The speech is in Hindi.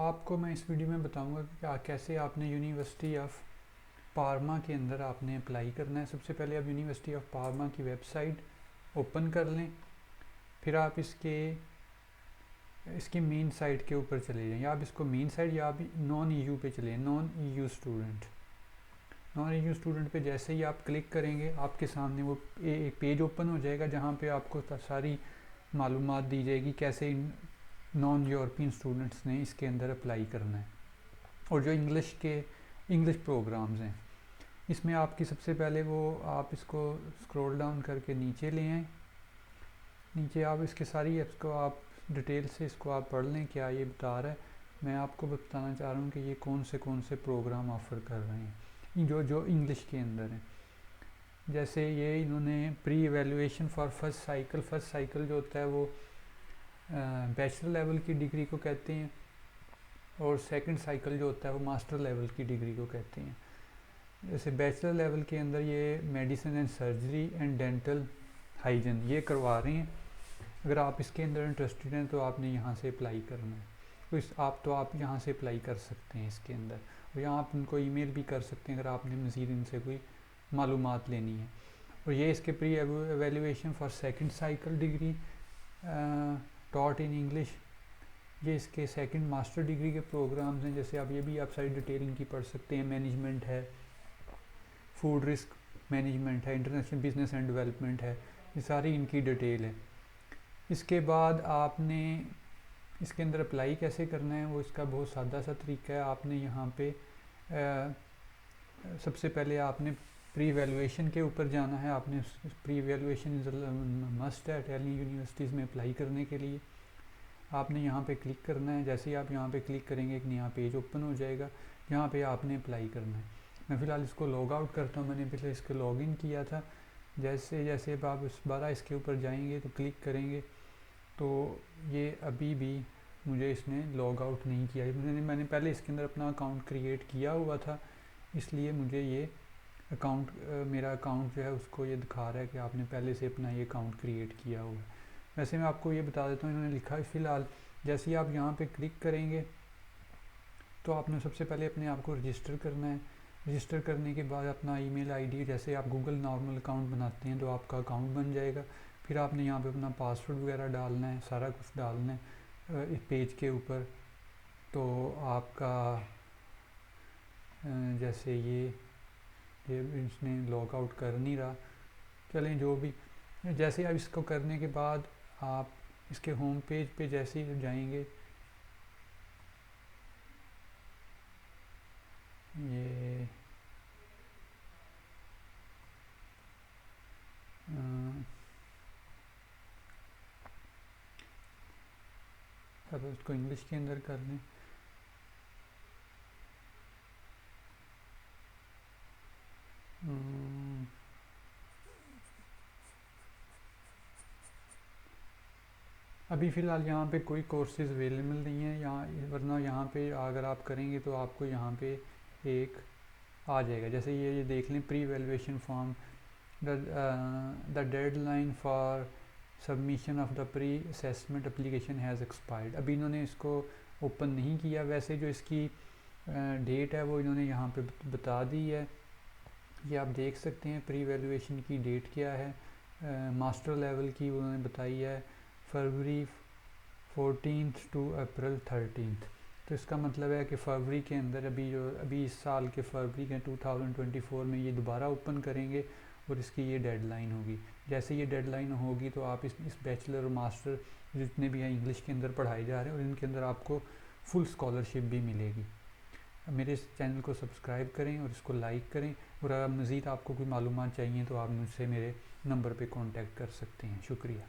आपको मैं इस वीडियो में बताऊंगा कि कैसे आपने यूनिवर्सिटी ऑफ पार्मा के अंदर आपने अप्लाई करना है। सबसे पहले आप यूनिवर्सिटी ऑफ पार्मा की वेबसाइट ओपन कर लें, फिर आप इसकी मेन साइट के ऊपर चले जाएं, या आप इसको मेन साइट या आप नॉन ईयू पे चले जाएं। नॉन ईयू स्टूडेंट पे जैसे ही आप क्लिक करेंगे आपके सामने वो एक पेज ओपन हो जाएगा जहाँ पे आपको सारी मालूमात दी जाएगी कैसे नॉन यूरोपियन स्टूडेंट्स ने इसके अंदर अप्लाई करना है। और जो इंग्लिश प्रोग्राम्स हैं इसमें आपकी सबसे पहले वो आप इसको स्क्रॉल डाउन करके नीचे ले आएँ। नीचे आप इसके सारी एप्स को आप डिटेल से इसको आप पढ़ लें क्या ये बता रहा है। मैं आपको बताना चाह रहा हूँ कि ये कौन से प्रोग्राम ऑफ़र कर रहे हैं जो इंग्लिश के अंदर हैं। जैसे ये इन्होंने pre evaluation for first cycle जो होता है वो बैचलर लेवल की डिग्री को कहते हैं, और सेकंड साइकिल जो होता है वो मास्टर लेवल की डिग्री को कहते हैं। जैसे बैचलर लेवल के अंदर ये medicine and surgery and dental hygiene ये करवा रहे हैं। अगर आप इसके अंदर इंटरेस्टेड हैं तो आपने यहाँ से अप्लाई करना है, तो आप यहाँ से अप्लाई कर सकते हैं इसके अंदर। और यहाँ आप उनको ईमेल भी कर सकते हैं अगर आपने मज़ीद इनसे कोई मालूमात लेनी है। और ये इसके pre evaluation for second cycle degree taught in English, ये इसके सेकंड मास्टर डिग्री के प्रोग्राम्स हैं। जैसे आप ये भी आप सारी डिटेलिंग की पढ़ सकते हैं। मैनेजमेंट है, फूड रिस्क मैनेजमेंट है, इंटरनेशनल बिजनेस एंड डेवलपमेंट है, ये सारी इनकी डिटेल है। इसके बाद आपने इसके अंदर अप्लाई कैसे करना है वो इसका बहुत सादा सा तरीका है। आपने यहाँ पे सबसे पहले आपने प्री एवेल्यूएशन के ऊपर जाना है। आपने प्री एवेल्यूएशन मस्ट है टेली यूनिवर्सिटीज़ में अप्लाई करने के लिए। आपने यहाँ पे क्लिक करना है। जैसे ही आप यहाँ पे क्लिक करेंगे एक नया पेज ओपन हो जाएगा, यहाँ पे आपने अप्लाई करना है। मैं फ़िलहाल इसको लॉग आउट करता हूँ, मैंने पहले इसको लॉग इन किया था। जैसे अब आप दोबारा इसके ऊपर जाएंगे तो क्लिक करेंगे तो ये अभी भी मुझे इसने लॉग आउट नहीं किया। मैंने पहले इसके अंदर अपना अकाउंट क्रिएट किया हुआ था, इसलिए मुझे ये मेरा अकाउंट जो है उसको ये दिखा रहा है कि आपने पहले से अपना ये अकाउंट क्रिएट किया हुआ है। वैसे मैं आपको ये बता देता हूँ, इन्होंने लिखा है फ़िलहाल जैसे ही आप यहाँ पे क्लिक करेंगे तो आपने सबसे पहले अपने आप को रजिस्टर करना है। रजिस्टर करने के बाद अपना ईमेल आईडी, जैसे आप गूगल नॉर्मल अकाउंट बनाते हैं तो आपका अकाउंट बन जाएगा। फिर आपने यहाँ पे अपना पासवर्ड वगैरह डालना है, सारा कुछ डालना है इस पेज के ऊपर। तो आपका जैसे ये इसने लॉग आउट कर नहीं रहा, चलें जो भी। जैसे अब इसको करने के बाद आप इसके होम पेज पे जैसे ही जाएंगे ये अब उसको इंग्लिश के अंदर कर लें। अभी फ़िलहाल यहाँ पे कोई कोर्सेज़ अवेलेबल नहीं है यहाँ, वरना यहाँ पे अगर आप करेंगे तो आपको यहाँ पे एक आ जाएगा। जैसे ये देख लें, pre evaluation form the deadline for submission of the pre assessment application has expired. अभी इन्होंने इसको ओपन नहीं किया, वैसे जो इसकी डेट है वो इन्होंने यहाँ पे बता दी है। ये आप देख सकते हैं प्री एवेल्यूएशन की डेट क्या है। मास्टर लेवल की उन्होंने बताई है फरवरी 14 टू अप्रैल 13। तो इसका मतलब है कि फ़रवरी के अंदर अभी इस साल के फ़रवरी के 2024 में ये दोबारा ओपन करेंगे और इसकी ये डेडलाइन होगी। जैसे ये डेडलाइन होगी तो आप इस बैचलर और मास्टर जितने भी हैं इंग्लिश के अंदर पढ़ाए जा रहे हैं और इनके अंदर आपको फुल स्कॉलरशिप भी मिलेगी। मेरे इस चैनल को सब्सक्राइब करें और इसको लाइक करें। और अगर मज़ीद आपको कोई मालूमात चाहिए तो आप मुझसे मेरे नंबर पे कांटेक्ट कर सकते हैं। शुक्रिया।